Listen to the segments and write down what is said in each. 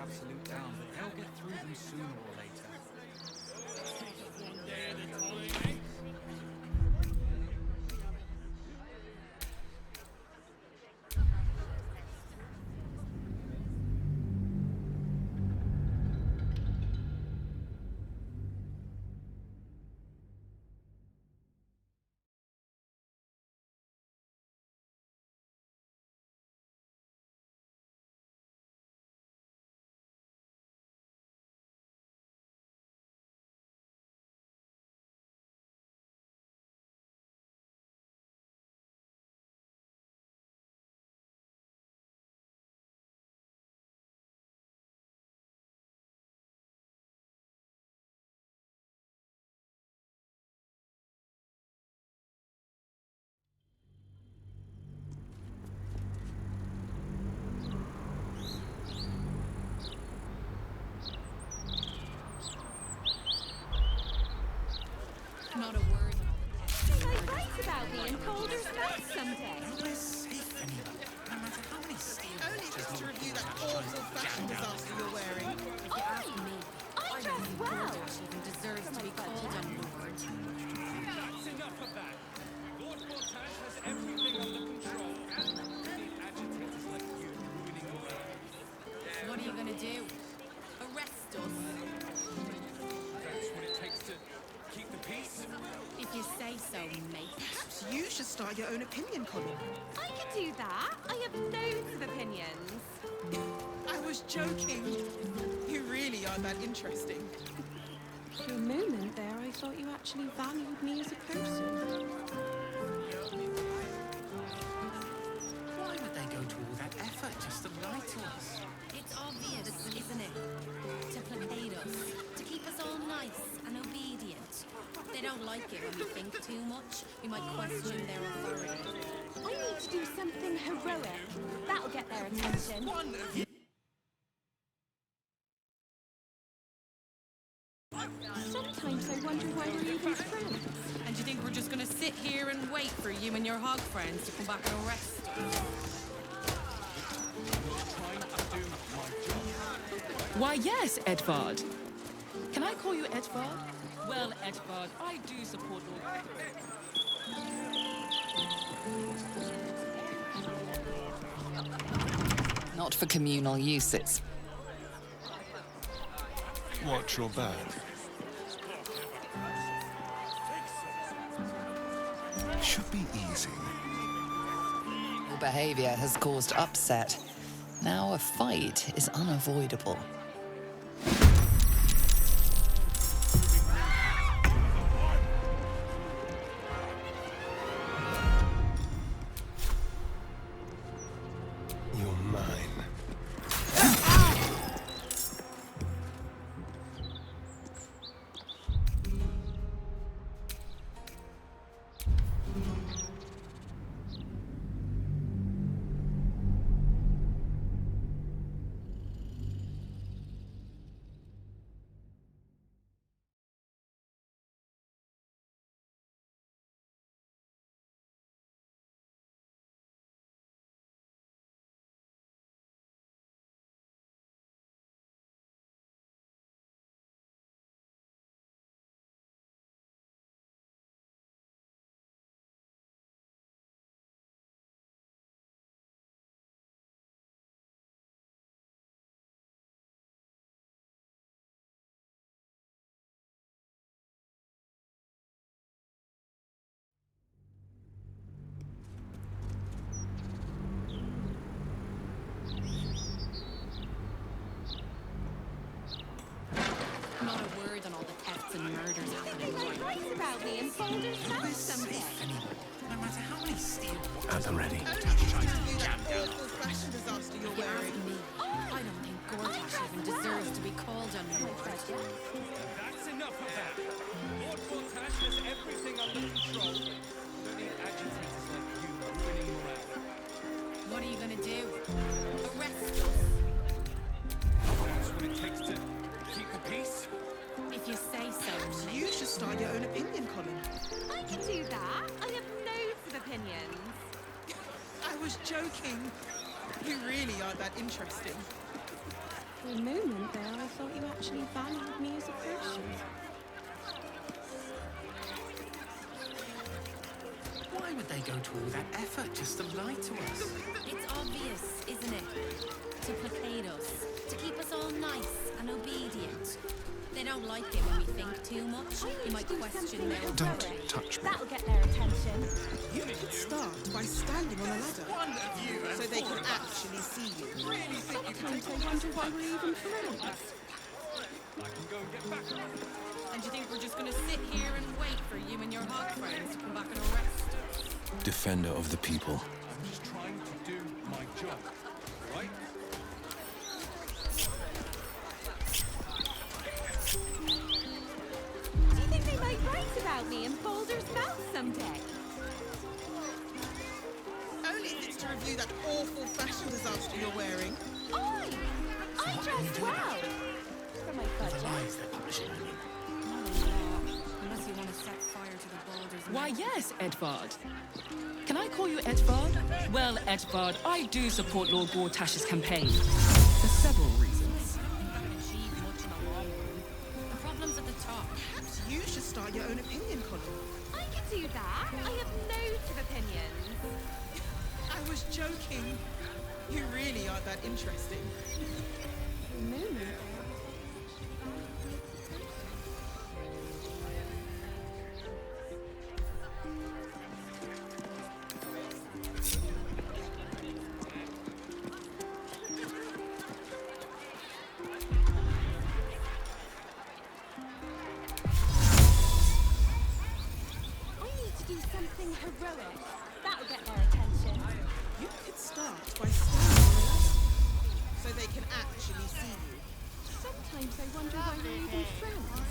absolute down, but they'll get through them sooner or later. Not a word. You might write about me in Baldur someday. We're safe anyway. No matter how many steel Only just to review that awful fashion disaster you're wearing. If you ask me, I I dress don't think well. Baldur even deserves to be called a lord. That's enough of that. Lord Baldur has everything under control, and we need agitators like you ruining your life. What are you gonna do? Arrest us? That's what it takes to keep the peace. If you say so, mate. Perhaps you should start your own opinion column. I could do that. I have loads of opinions. I was joking. You really are that interesting. For a moment there, I thought you actually valued me as a person. Why would they go to all that effort just to lie to us? It's obvious, isn't it? To placate us, to keep us all nice and obedient. They don't like it when we think too much. We might question their authority. I need to do something heroic. That'll get their attention. One of you. Sometimes I wonder why we're even friends. And you think we're just gonna sit here and wait for you and your hog friends to come back and arrest us? Why, yes, Edvard. Can I call you Edvard? Well, Edvard, I do support all... Not for communal uses. Watch your back. Should be easy. Your behavior has caused upset. Now a fight is unavoidable. You're mine. Not a word on all the thefts and murders happening. You might write about me in Baldur someday. No matter how many steel At the ready. Only just to review that awful fashion disaster you're If you ask wearing. me, I don't think Gortash even deserves to be called a lord. That's enough of that. Lord Baldur has everything under control. We don't need agitators like you ruining your life. What are you gonna do? Arrest us? That's what it takes to keep the peace. If you say so, mate. You should start your own opinion column. I could do that. I have loads of opinions. I was joking. You really are that interesting. For a moment there, I thought you actually valued me as a person. Why would they go to all that effort just to lie to us? It's obvious, isn't it? To placate us, to keep us all nice and obedient. They don't like it when we think too much. We might question their Don't authority. touch me. That'll get their attention. You could start by standing on a ladder so they can actually see you. Sometimes I wonder why we're even friends. I can go and get back on. And you think we're just gonna sit here and wait for you and your hog friends to come back and arrest us? Defender of the people. I'm just trying to do my job, right? Do you think they might write about me in Baldur's mouth someday? Only if it's to review that awful fashion disaster you're wearing. I dress well. For my The budget. lies they're publishing on you. Unless you want to set fire to the Baldur's Why, mouth. yes, Edvard. Can I call you Edvard? Well, Edvard, I do support Lord Gortash's campaign. For several reasons. Haven't achieved much in the long run. The problem's at the top. Perhaps you should start your own opinion column. I can do that. I have loads of opinions. I was joking. You really are that interesting. For a moment there, I need to do something heroic. That'll get their attention. You could start by standing on a ladder so they can actually see you. sometimes I wonder why we're even friends.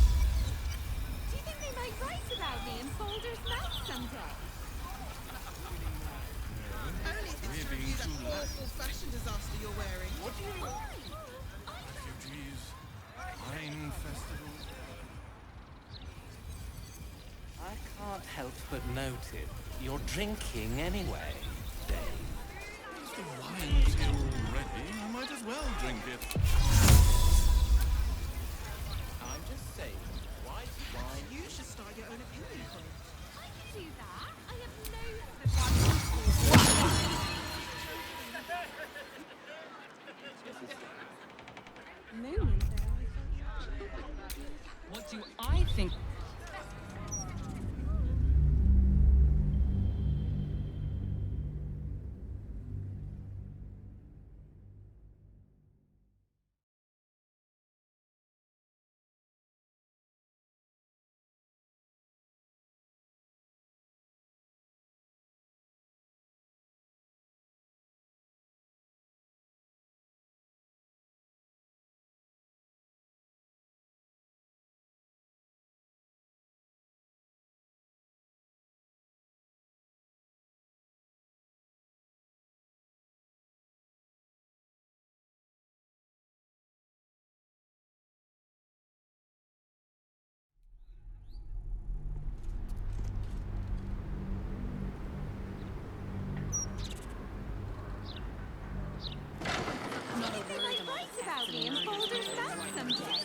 Do you think they might write about me in Baldur's mouth someday? Only if it's to review that awful fashion disaster you're wearing. Refugees. Wine festival. I can't help but notice you're drinking anyway, Dave. If the wine's here already, I might as well drink it. I'm just saying, why? You should start your own opinion column. I can do that. I have loads of For a moment there, I thought you actually valued me as a What do I think? Not a They word might am I write about me in Baldur's mouth someday.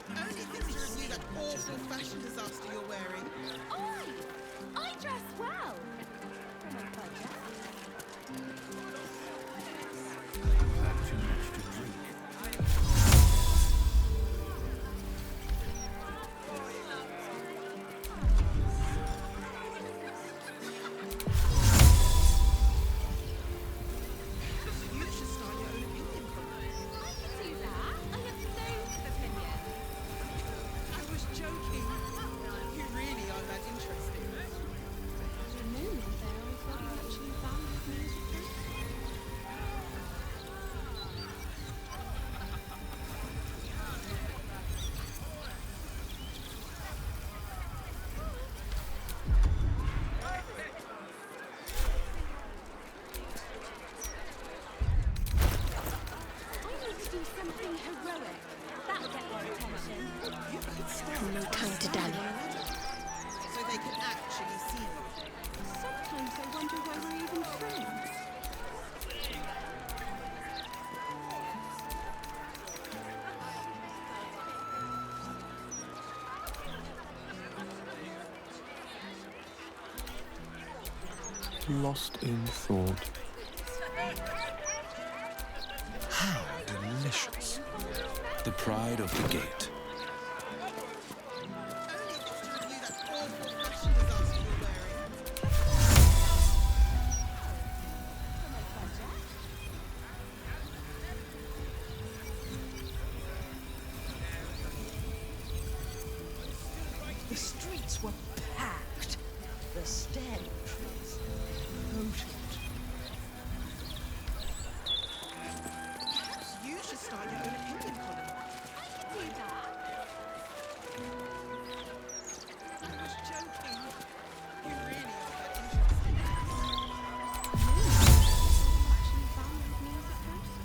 Only if it's to review that awful fashion disaster you're wearing. I dress well. For my budget. Had too much to drink. You should start your own opinion column. I can do that. I have loads of opinions. I was joking. You really are that interesting. Lost in thought. How delicious. The pride of the gate. The streets were packed. The stench was potent. Perhaps you should start your own opinion column. Do that. I was joking. You really are that interesting. Actually valued me as a person.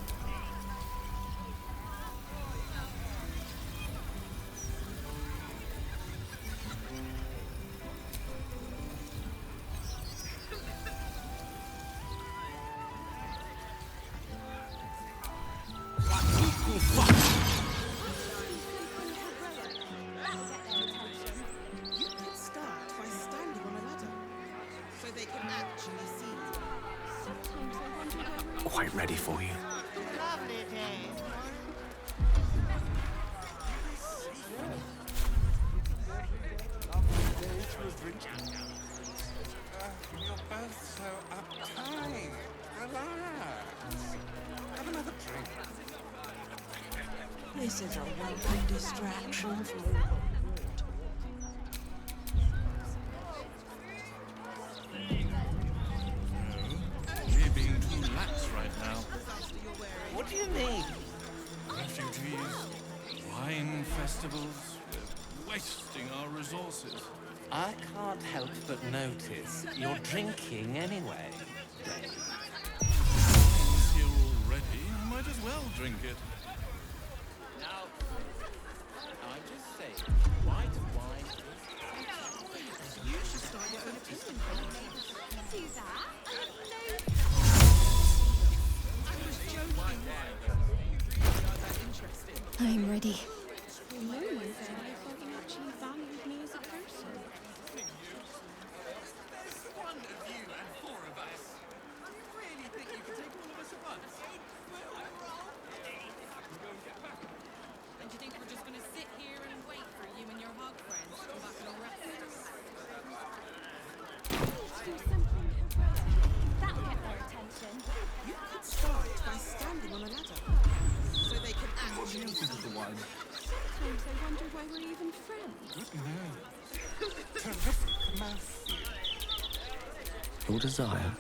You could start by standing on a ladder, so they can actually see you. Sometimes I wonder where we Quite ready for you. Lovely day. You're both so uptight. Relax. Have another drink. This is a welcome distraction from all the war talk. We're being too lax right now. What do you mean? Refugees, wine festivals, we're wasting our resources. I can't help but notice you're drinking anyway. Wine's here already, I might as well drink it. Now, I'm just saying, white wine You should start your own opinion column. Do that. I was joking. You really are that interesting. I'm ready. For a moment there, I thought you actually valued me as a person. One of you and four of us. You really think you can take all of us at once? And do you think we're just going to sit here and wait for you and your hog friends to come back and arrest us? Do something heroic. That'll get their attention. You could start by standing on a ladder, so they can actually see you. Sometimes I wonder why we're even friends. Good news. Terrific mouthfeel. Your desire.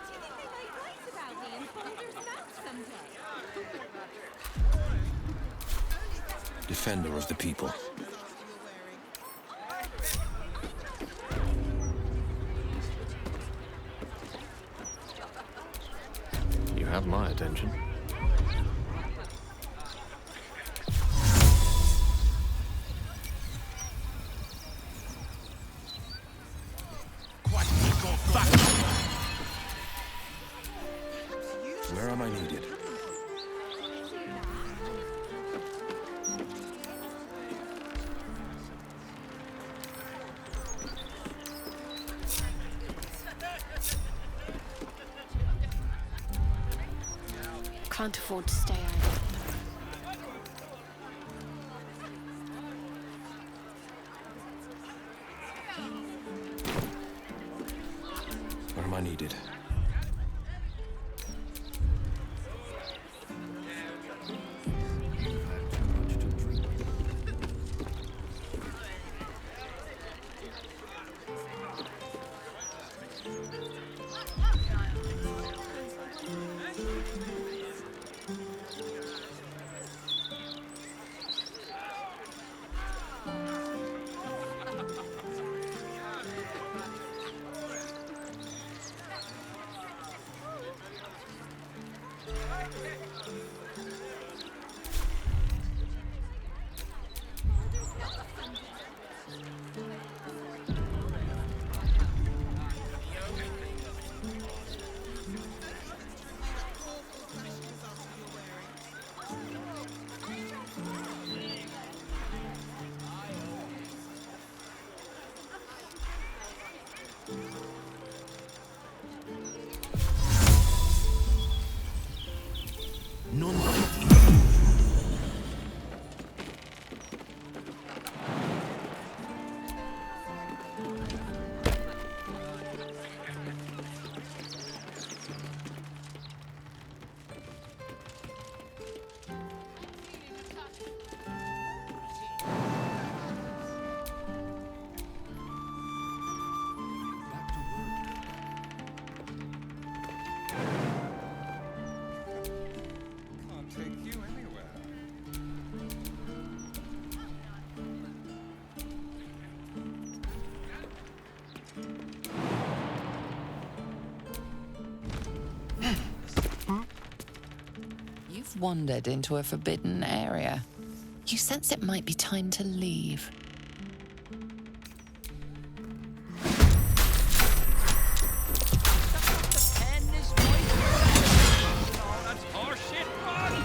Do you think they might write about me in Balder's mouth someday? Defender of the people. You have my attention. Where am I needed? Can't afford to stay idle. Where am I needed? wandered into a forbidden area. You sense it might be time to leave. Oh, that's horseshit. Run!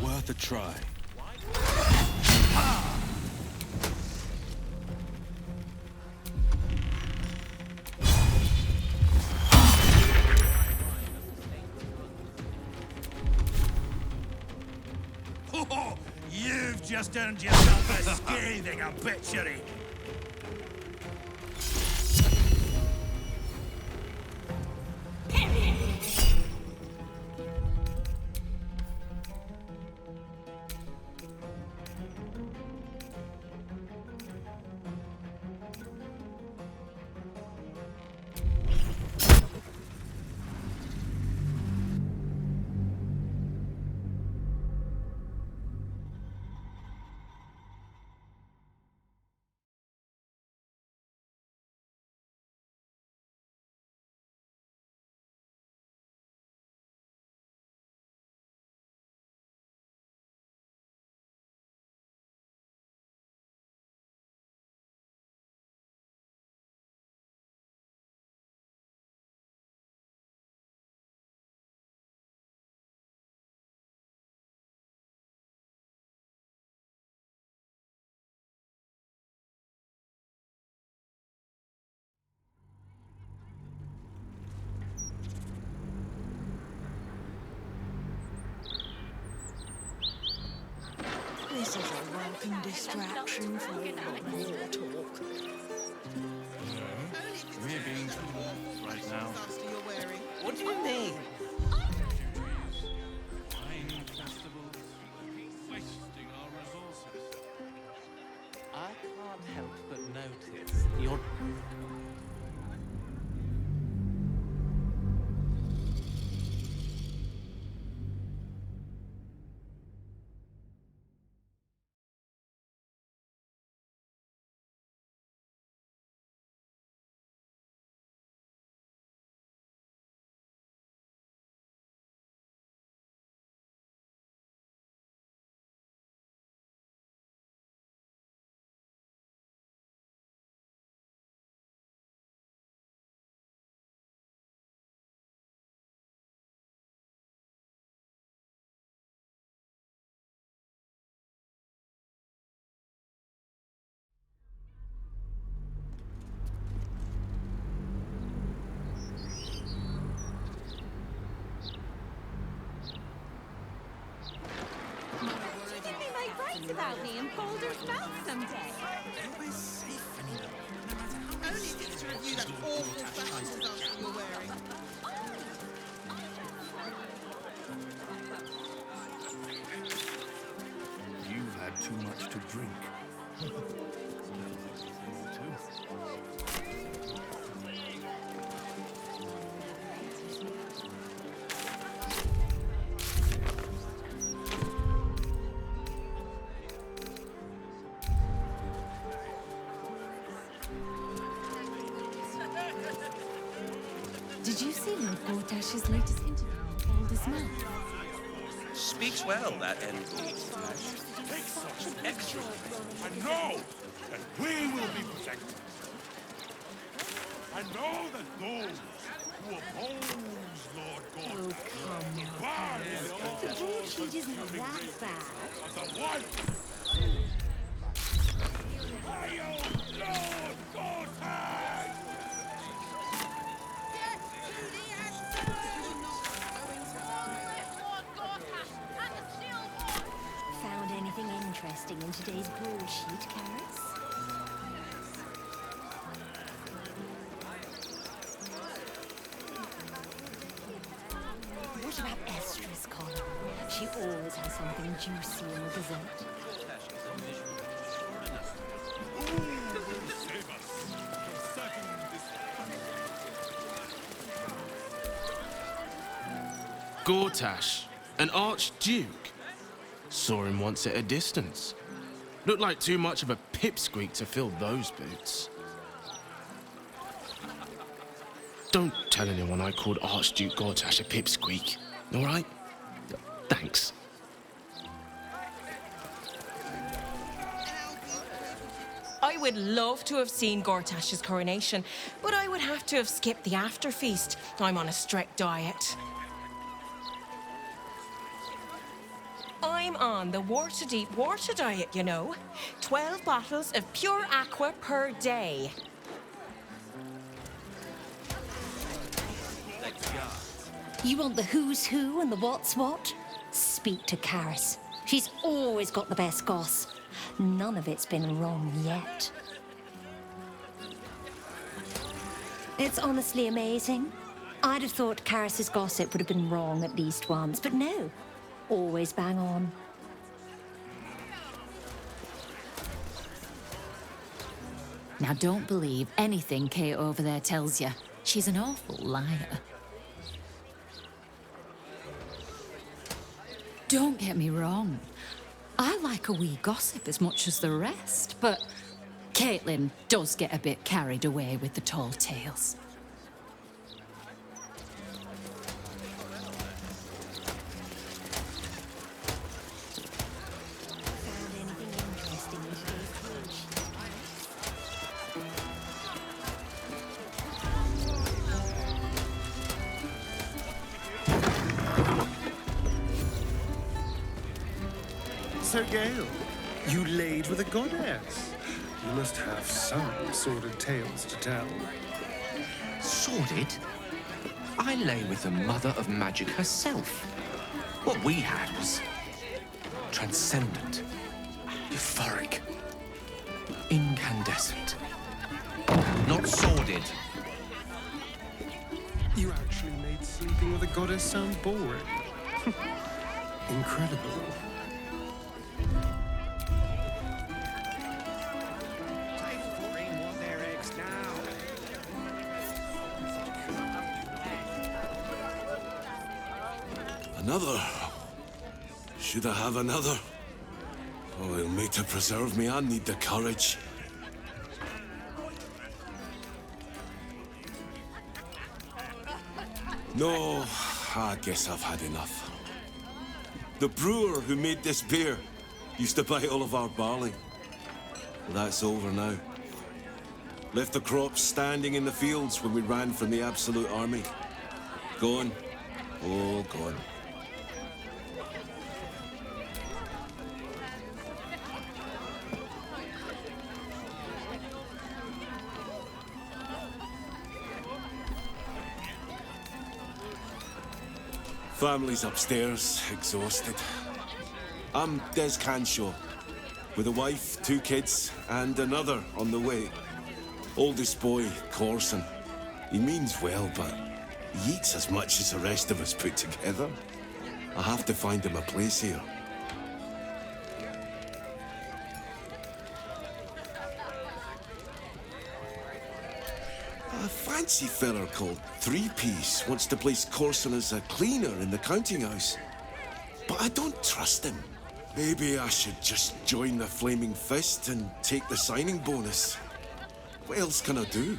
Worth a try. Oh, you've just earned yourself a scathing obituary. This is a welcome distraction for all the war talk. We're being told right now. What do you mean? Wine festivals. Wasting our resources. I can't help but notice you're write about me in Baldur's Mouth someday. Nowhere's safe anymore. No matter how many skills or review that awful fashion design you were wearing. You've had too much to drink. Did you see Lord Gortash's latest interview on Baldur's Mouth? Speaks well, that envoy. Takes such extra. And know that we will be protected. And know that those who oppose Lord God The bullshit isn't that bad. of the one. Hail Lord Gortash! Found anything interesting in today's broadsheet, Karis? What about Estra's column? She always has something juicy in the Gazette. Save us from certain Gortash, an archduke. Saw him once at a distance. Looked like too much of a pipsqueak to fill those boots. Don't tell anyone I called Archduke Gortash a pipsqueak, all right? Thanks. I would love to have seen Gortash's coronation, but I would have to have skipped the after feast. I'm on a strict diet. I'm on the water-deep water diet, you know. 12 bottles of pure aqua per day. You want the who's who and the what's what? Speak to Karis. She's always got the best goss. None of it's been wrong yet. It's honestly amazing. I'd have thought Karis's gossip would have been wrong at least once, but no. Always bang on. Now don't believe anything Kate over there tells you. She's an awful liar. Don't get me wrong. I like a wee gossip as much as the rest, but Caitlin does get a bit carried away with the tall tales. Sir Gale, you laid with a goddess. You must have some sordid tales to tell. Sordid? I lay with the mother of magic herself. What we had was transcendent, euphoric, incandescent, not sordid. You actually made sleeping with a goddess sound boring. Incredible. Another? Should I have another? Oh, he'll make to preserve me. I need the courage. No, I guess I've had enough. The brewer who made this beer used to buy all of our barley. Well, that's over now. Left the crops standing in the fields when we ran from the Absolute Army. Gone. All gone. Family's upstairs, exhausted. I'm Des Canshaw, with a wife, 2 kids, and another on the way. Oldest boy, Corson. He means well, but he eats as much as the rest of us put together. I have to find him a place here. A fancy feller called Three-Piece wants to place Corson as a cleaner in the counting house. But I don't trust him. Maybe I should just join the Flaming Fist and take the signing bonus. What else can I do?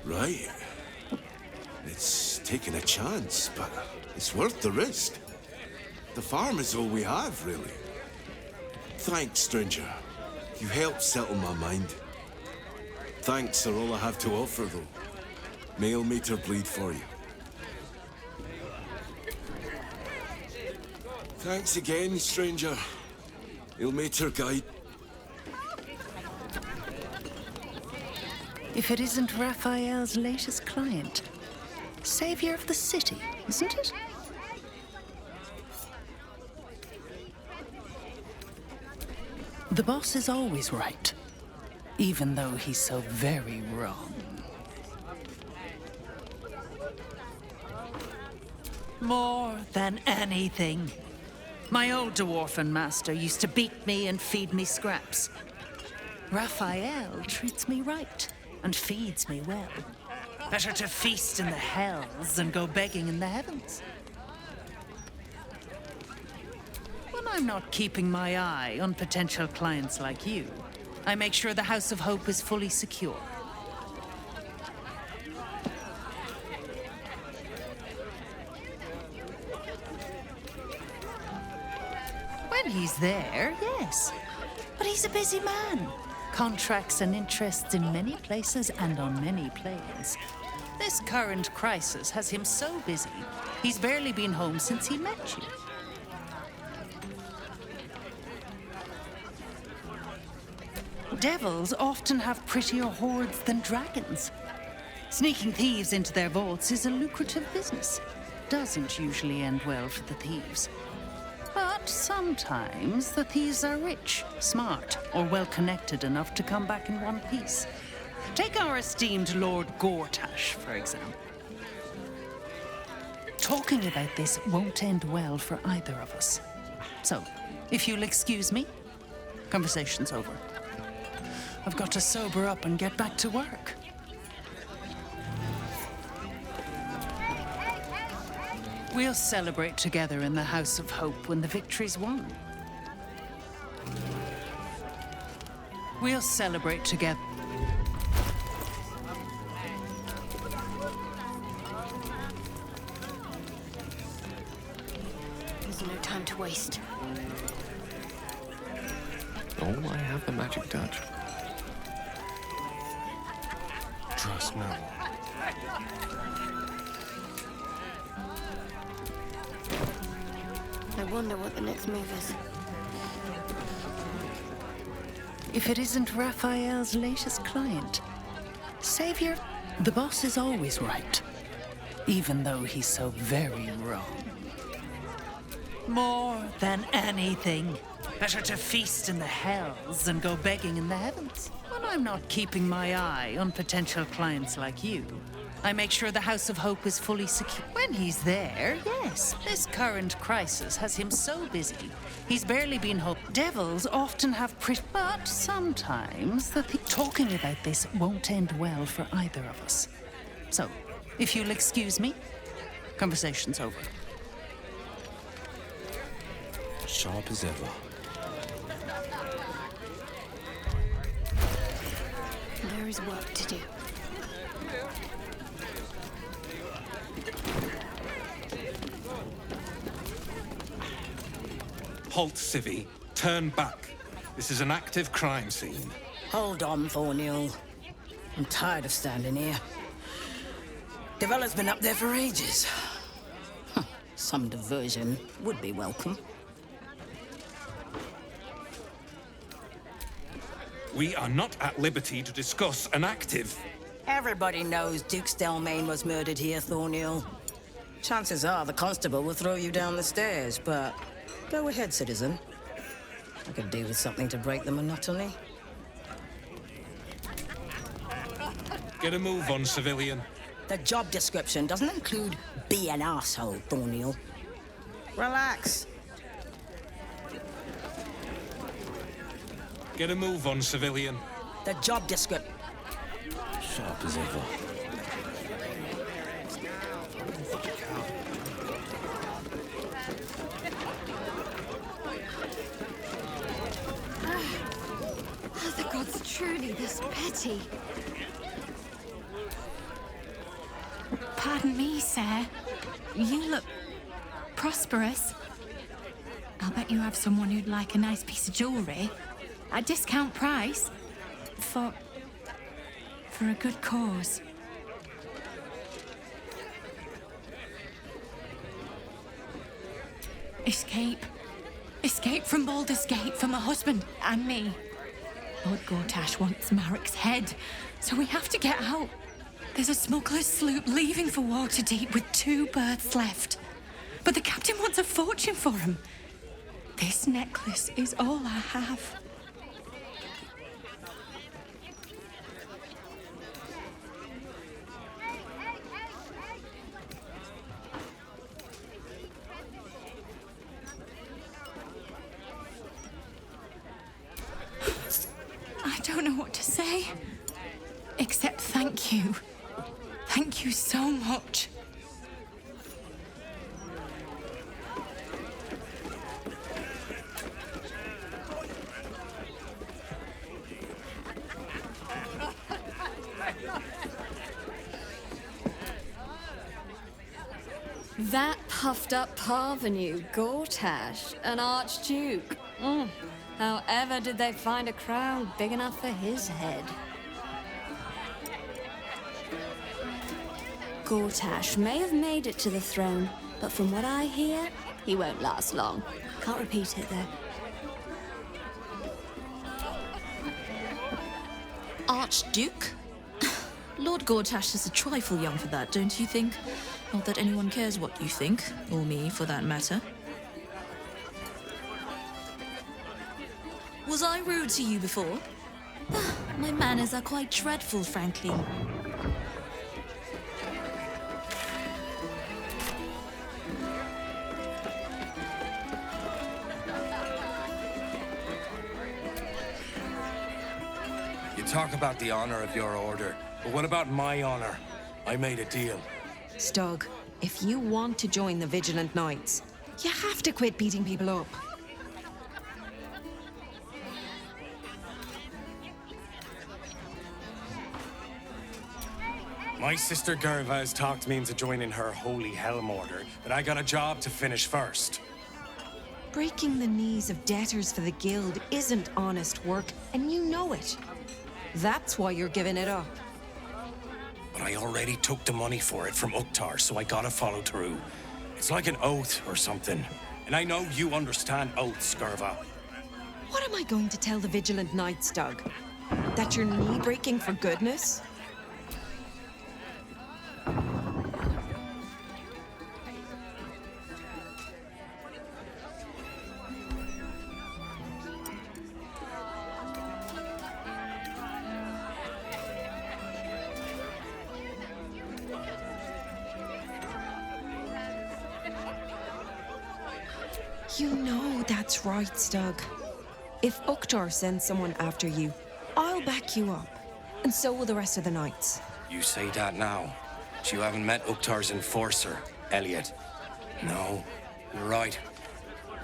Right. It's taking a chance, but it's worth the risk. The farm is all we have, really. Thanks, stranger. You helped settle my mind. Thanks are all I have to offer, though. Mail meter bleed for you. Thanks again, stranger. Ilmater guide. If it isn't Raphael's latest client. Savior of the city, isn't it? The boss is always right, even though he's so very wrong. More than anything. My old dwarfen master used to beat me and feed me scraps. Raphael treats me right and feeds me well. Better to feast in the hells than go begging in the heavens. When I'm not keeping my eye on potential clients like you, I make sure the House of Hope is fully secure. When he's there, yes. But he's a busy man. Contracts and interests in many places and on many planes. This current crisis has him so busy, he's barely been home since he met you. Devils often have prettier hordes than dragons. Sneaking thieves into their vaults is a lucrative business. Doesn't usually end well for the thieves. But sometimes the thieves are rich, smart, or well-connected enough to come back in one piece. Take our esteemed Lord Gortash, for example. Talking about this won't end well for either of us. So, if you'll excuse me, conversation's over. I've got to sober up and get back to work. We'll celebrate together in the House of Hope when the victory's won. We'll celebrate together. There's no time to waste. Oh, I have the magic touch. Trust no one. I wonder what the next move is. If it isn't Raphael's latest client. Savior, the boss is always right, even though he's so very wrong. More than anything. Better to feast in the hells than go begging in the heavens. When I'm not keeping my eye on potential clients like you, I make sure the House of Hope is fully secure. When he's there, yes, this current crisis has him so busy, he's barely been home. Devils often have but sometimes talking about this won't end well for either of us. So, if you'll excuse me, conversation's over. Sharp as ever. There is work to do. Halt, Civvy. Turn back. This is an active crime scene. Hold on, Thornhill. I'm tired of standing here. Developer's been up there for ages. Some diversion would be welcome. We are not at liberty to discuss an active... Everybody knows Duke Stelmane was murdered here, Thornhill. Chances are the constable will throw you down the stairs, but... Go ahead, citizen. I could do with something to break the monotony. Get a move on, civilian. The job description doesn't include be an asshole, Thornhill. Relax. Get a move on, civilian. The job description. Sharp as ever. Are the gods truly this petty? Pardon me, sir. You look prosperous. I'll bet you have someone who'd like a nice piece of jewellery at discount price for a good cause. Escape. Escape from Baldur's Gate for my husband and me. Lord Gortash wants Marek's head, so we have to get out. There's a smuggler's sloop leaving for Waterdeep with 2 berths left. But the captain wants a fortune for him. This necklace is all I have. I don't know what to say, except thank you. Thank you so much. That puffed up parvenu, Gortash, an archduke. However did they find a crown big enough for his head? Gortash may have made it to the throne, but from what I hear, he won't last long. Can't repeat it, though. Archduke? Lord Gortash is a trifle young for that, don't you think? Not that anyone cares what you think, or me, for that matter. Was I rude to you before? My manners are quite dreadful, frankly. You talk about the honor of your order, but what about my honor? I made a deal. Stug, if you want to join the Vigilant Knights, you have to quit beating people up. My sister Gerva has talked me into joining her Holy Helm Order, but I got a job to finish first. Breaking the knees of debtors for the Guild isn't honest work, and you know it. That's why you're giving it up. But I already took the money for it from Uktar, so I gotta follow through. It's like an oath or something. And I know you understand oaths, Gerva. What am I going to tell the Vigilant Knights, Doug? That you're knee-breaking for goodness? You know that's right, Stug. If Uktar sends someone after you, I'll back you up. And so will the rest of the knights. You say that now, but you haven't met Uktar's enforcer, Elliot. No, you're right.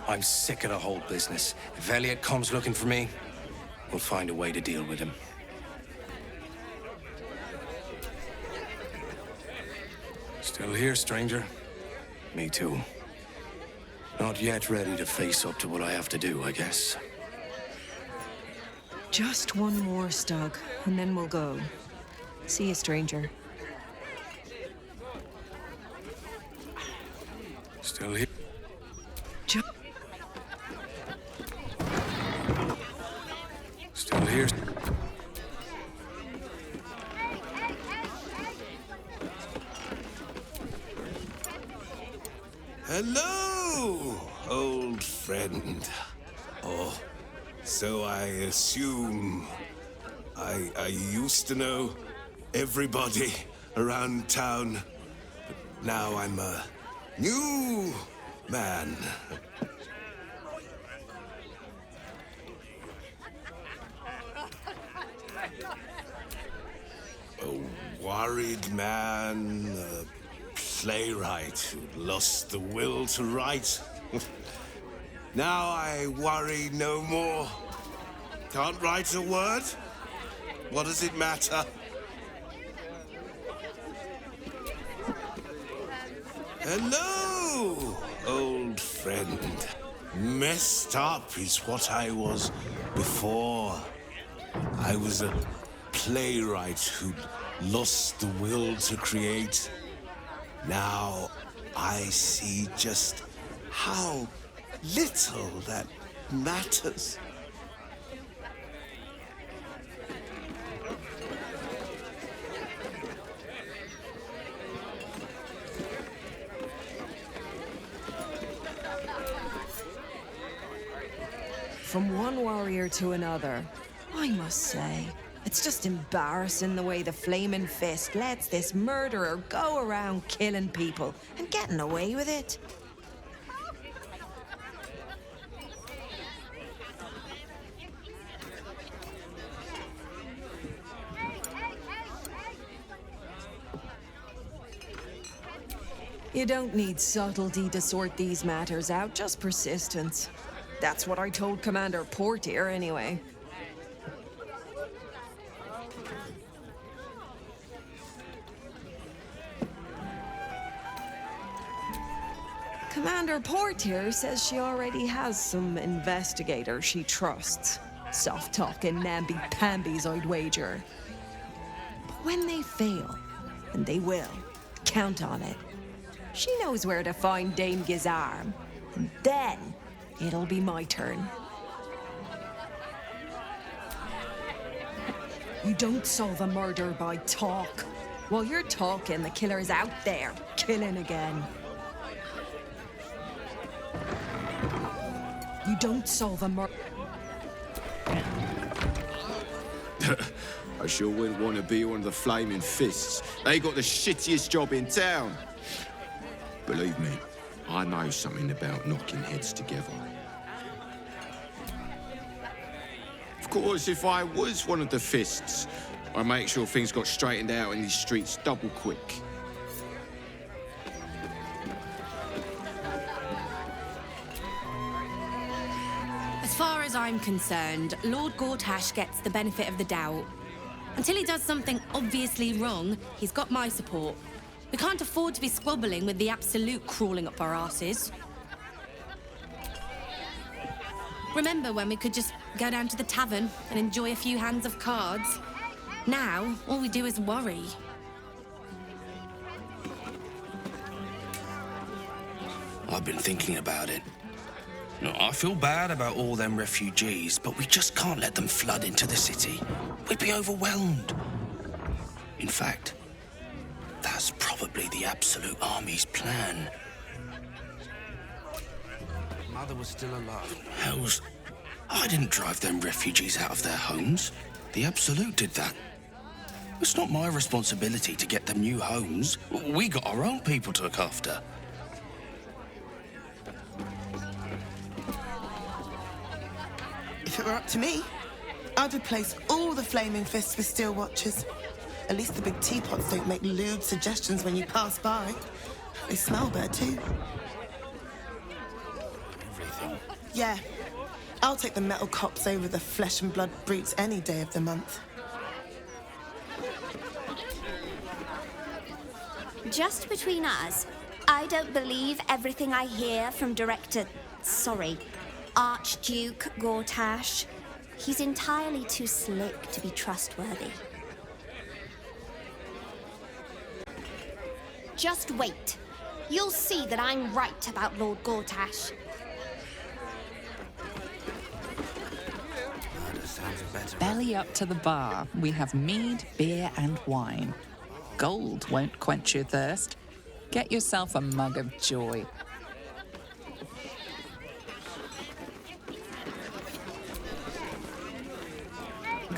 I'm sick of the whole business. If Elliot comes looking for me, we'll find a way to deal with him. Still here, stranger? Me too. Not yet ready to face up to what I have to do, I guess. Just one more, Stug, and then we'll go. See you, stranger. Still here? Still here? Hello, old friend. Oh, so I assume I used to know everybody around town, but now I'm a new man. A worried man, a playwright who lost the will to write. Now I worry no more. Can't write a word? What does it matter? Hello, old friend. Messed up is what I was before. I was a playwright who lost the will to create. Now I see just how little that matters. From one warrior to another, I must say, it's just embarrassing the way the Flaming Fist lets this murderer go around killing people and getting away with it. You don't need subtlety to sort these matters out, just persistence. That's what I told Commander Portier, anyway. Commander Portier says she already has some investigators she trusts. Soft-talking namby-pambies, I'd wager. But when they fail, and they will, count on it. She knows where to find Dame Gizarm, and then it'll be my turn. You don't solve a murder by talk. While you're talking, the killer's out there, killing again. You don't solve a murder. I sure wouldn't want to be one of the Flaming Fists. They got the shittiest job in town. Believe me, I know something about knocking heads together. Of course, if I was one of the Fists, I'd make sure things got straightened out in these streets double quick. As far as I'm concerned, Lord Gortash gets the benefit of the doubt. Until he does something obviously wrong, he's got my support. We can't afford to be squabbling with the Absolute crawling up our asses. Remember when we could just go down to the tavern and enjoy a few hands of cards? Now, all we do is worry. I've been thinking about it. No, I feel bad about all them refugees, but we just can't let them flood into the city. We'd be overwhelmed. In fact, that's probably the Absolute Army's plan. Mother was still alive. Hells, I didn't drive them refugees out of their homes. The Absolute did that. It's not my responsibility to get them new homes. We got our own people to look after. If it were up to me, I'd replace all the flaming fists with steel watches. At least the big teapots don't make lewd suggestions when you pass by. They smell bad too. Everything. Yeah, I'll take the metal cops over the flesh and blood brutes any day of the month. Just between us, I don't believe everything I hear from Archduke Gortash. He's entirely too slick to be trustworthy. Just wait. You'll see that I'm right about Lord Gortash. Belly up to the bar. We have mead, beer, and wine. Gold won't quench your thirst. Get yourself a mug of joy.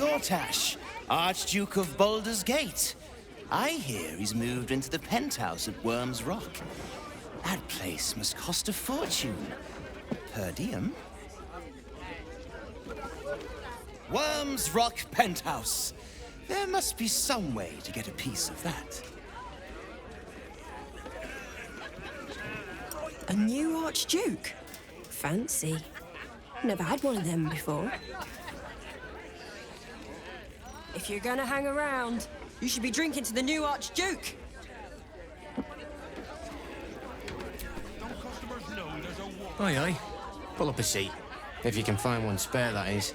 Gortash, Archduke of Baldur's Gate. I hear he's moved into the penthouse at Worm's Rock. That place must cost a fortune. Per diem? Worm's Rock Penthouse. There must be some way to get a piece of that. A new Archduke? Fancy. Never had one of them before. If you're gonna hang around, you should be drinking to the new Archduke. Aye, aye. Pull up a seat. If you can find one spare, that is.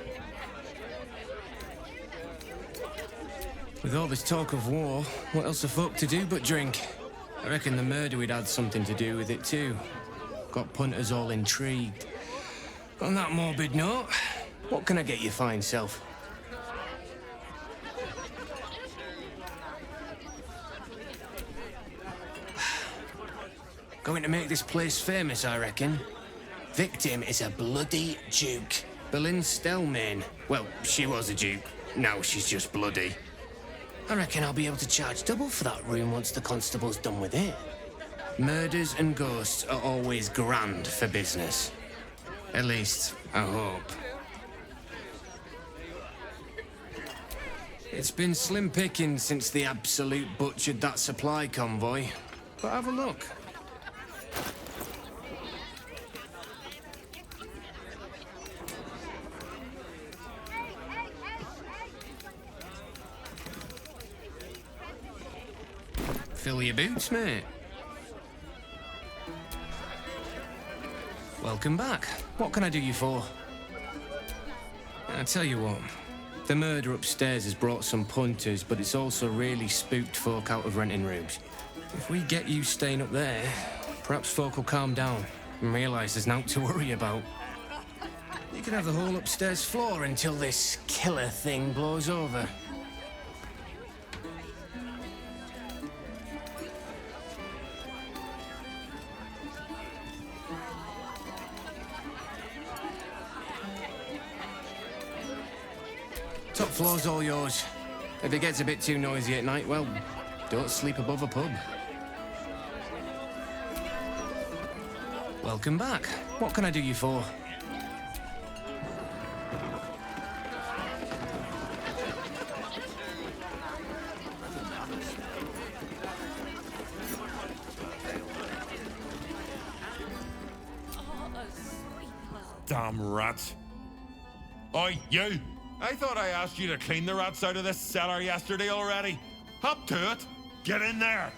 With all this talk of war, what else are folk to do but drink? I reckon the murder we'd had something to do with it too. Got punters all intrigued. On that morbid note, what can I get you fine self? Going to make this place famous, I reckon. Victim is a bloody duke. Boleyn Stelmane. Well, she was a duke. Now she's just bloody. I reckon I'll be able to charge double for that room once the constable's done with it. Murders and ghosts are always grand for business. At least, I hope. It's been slim pickings since the Absolute butchered that supply convoy. But have a look. Fill your boots, mate. Welcome back. What can I do you for? I tell you what, the murder upstairs has brought some punters, but it's also really spooked folk out of renting rooms. If we get you staying up there, perhaps folk will calm down and realise there's naught to worry about. You can have the whole upstairs floor until this killer thing blows over. Top floor's all yours. If it gets a bit too noisy at night, well, don't sleep above a pub. Welcome back. What can I do you for? Damn rats. Oi, you! I thought I asked you to clean the rats out of this cellar yesterday already. Up to it! Get in there!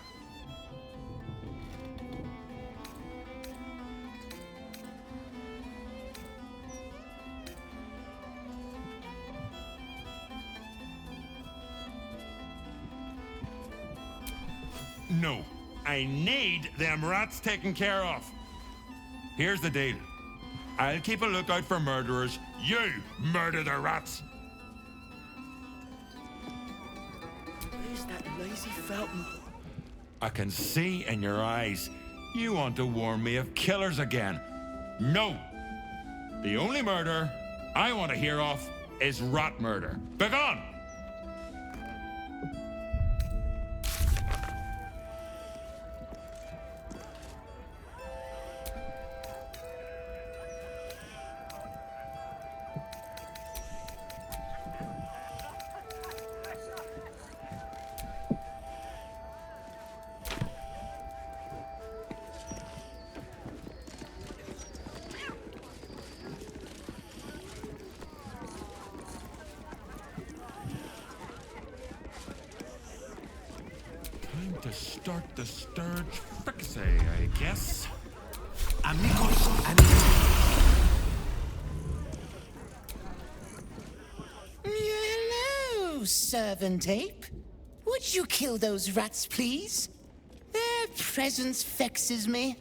No, I need them rats taken care of. Here's the deal. I'll keep a lookout for murderers. You murder the rats. Where's that lazy fountain? I can see in your eyes. You want to warn me of killers again. No. The only murder I want to hear of is rat murder. Begone! to start the sturge fricassee, I guess. Amigos, amigos. Hello, servant ape. Would you kill those rats, please? Their presence vexes me.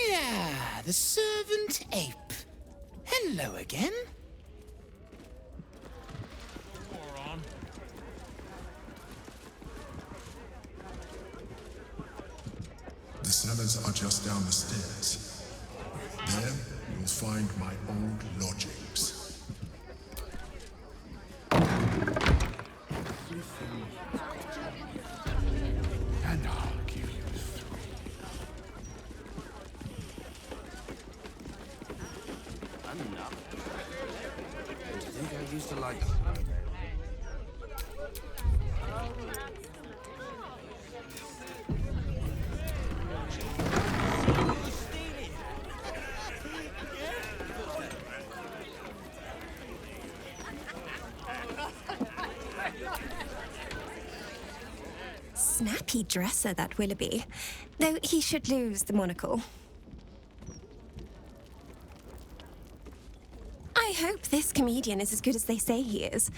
Yeah, the servant ape. Hello again. The cellars are just down the stairs. There, you'll find my old lodgings. And I'll give you three. Enough. Do you think I used to like... Snappy dresser, that Willoughby. Though he should lose the monocle. I hope this comedian is as good as they say he is.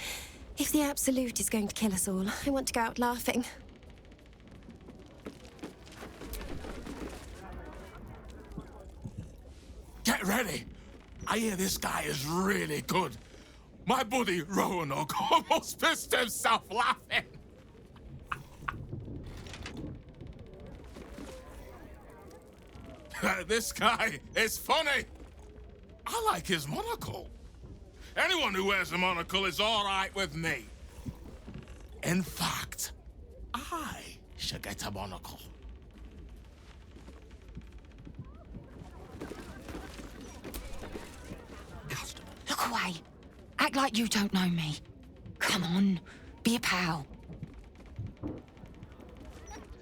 If the Absolute is going to kill us all, I want to go out laughing. Get ready! I hear this guy is really good. My buddy Roanoke almost pissed himself laughing. This guy is funny. I like his monocle. Anyone who wears a monocle is all right with me. In fact, I should get a monocle. Look away. Act like you don't know me. Come on, be a pal.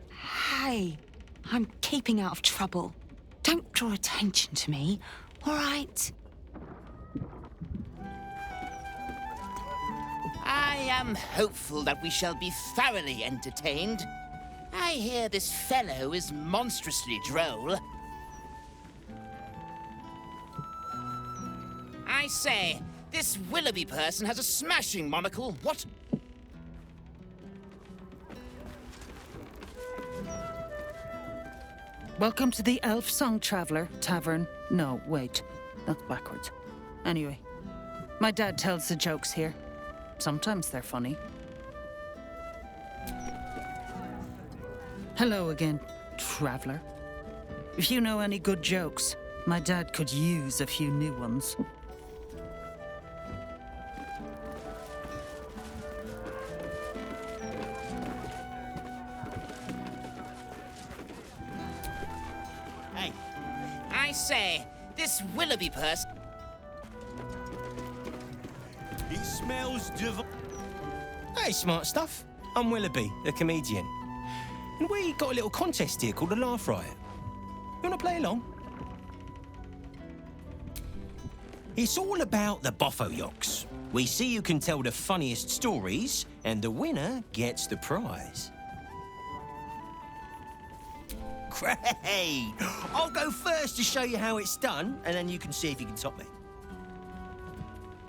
Hey, I'm keeping out of trouble. Don't draw attention to me, all right? I am hopeful that we shall be thoroughly entertained. I hear this fellow is monstrously droll. I say, this Willoughby person has a smashing monocle. What? Welcome to the Elf Song Traveller Tavern. No, wait. That's backwards. Anyway, my dad tells the jokes here. Sometimes they're funny. Hello again, traveller. If you know any good jokes, my dad could use a few new ones. Hey, I say, this Willoughby person... It smells Hey, smart stuff. I'm Willoughby, the comedian. And we got a little contest here called the Laugh Riot. You want to play along? It's all about the Boffo Yocks. We see who can tell the funniest stories, and the winner gets the prize. Great! I'll go first to show you how it's done, and then you can see if you can top me.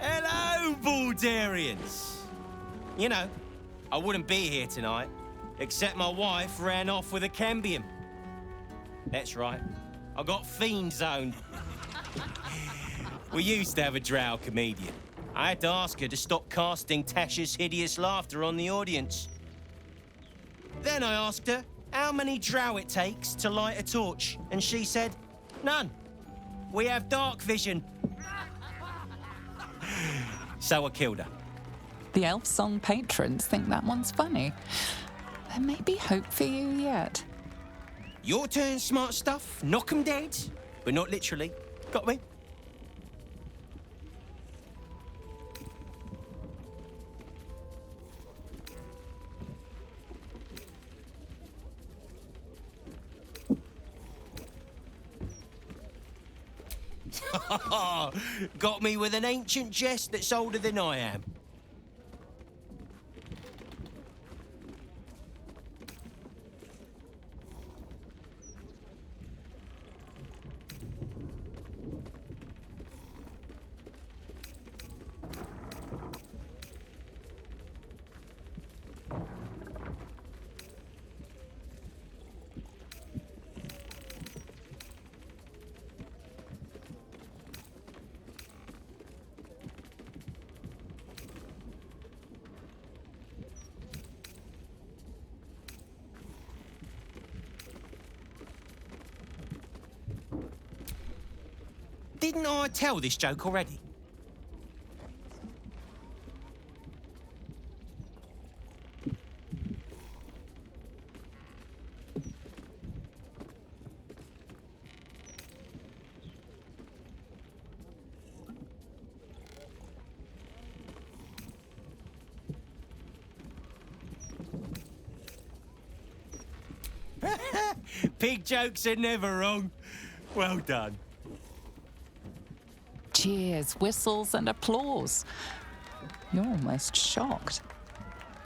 Hello, Baldurians! You know, I wouldn't be here tonight, except my wife ran off with a cambium. That's right, I got fiend zoned. We used to have a drow comedian. I had to ask her to stop casting Tasha's hideous laughter on the audience. Then I asked her how many drow it takes to light a torch, and she said, none. We have dark vision. So I killed her. The Elf Song patrons think that one's funny. There may be hope for you yet. Your turn, smart stuff. Knock 'em dead, but not literally. Got me? Got me with an ancient jest that's older than I am. Didn't I tell this joke already? Pig jokes are never wrong. Well done. Cheers, whistles, and applause. You're almost shocked.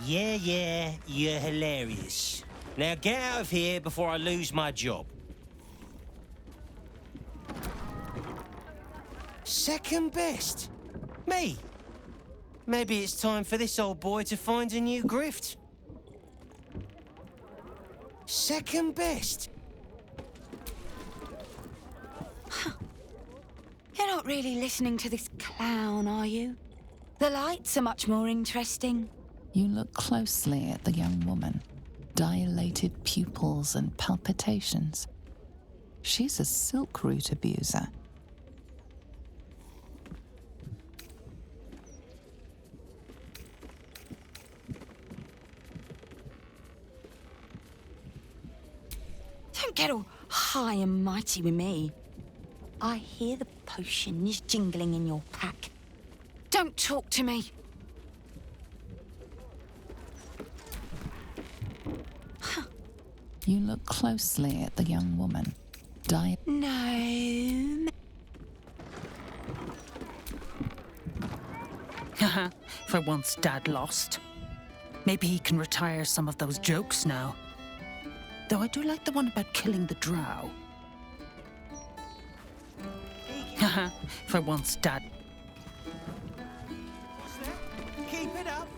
Yeah, you're hilarious. Now get out of here before I lose my job. Second best? Me? Maybe it's time for this old boy to find a new grift. Second best? You're not really listening to this clown, are you? The lights are much more interesting. You look closely at the young woman. Dilated pupils and palpitations. She's a silk root abuser. Don't get all high and mighty with me. I hear the potions jingling in your pack. Don't talk to me. You look closely at the young woman. No. For once Dad lost. Maybe he can retire some of those jokes now. Though I do like the one about killing the drow. For once Dad... Keep it up.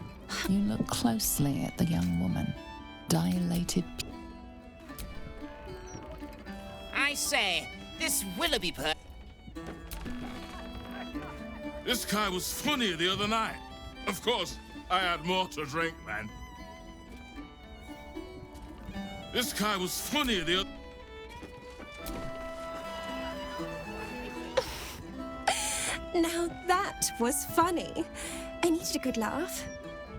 You look closely at the young woman. Dilated... I say, this Willoughby This guy was funny the other night. Of course, I had more to drink then. This guy was funny the other... Now that was funny. I needed a good laugh.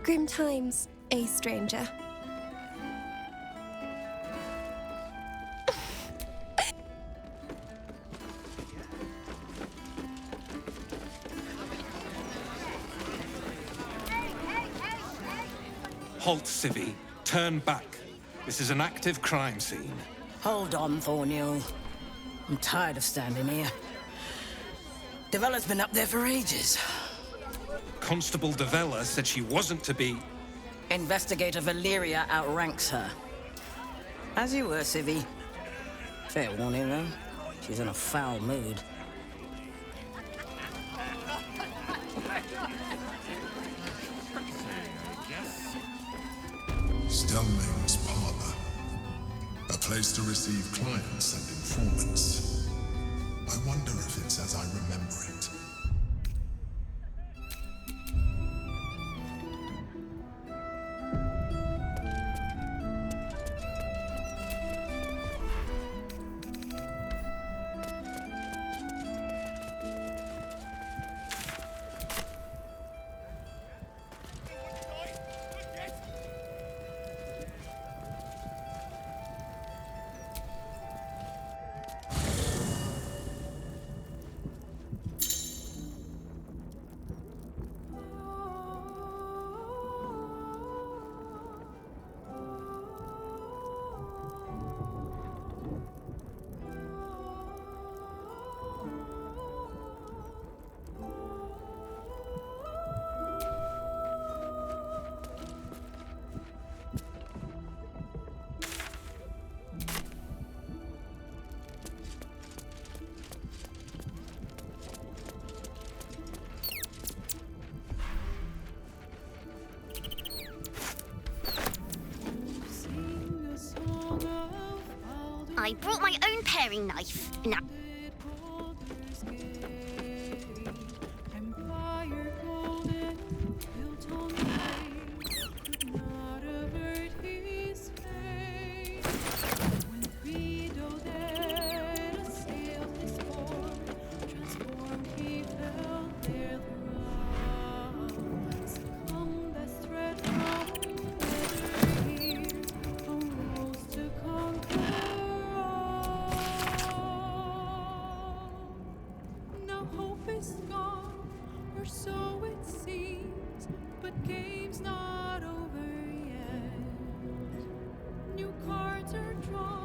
Grim times, a stranger. Halt, Civvy. Turn back. This is an active crime scene. Hold on, Thornhill. I'm tired of standing here. Devella's been up there for ages. Constable Devella said she wasn't to be... Investigator Valeria outranks her. As you were, Civvy. Fair warning, though. She's in a foul mood. Stelmane's parlor. A place to receive clients and informants. I wonder if it's as I remember it. I brought my own paring knife. Now... is gone, or so it seems, but game's not over yet. New cards are drawn.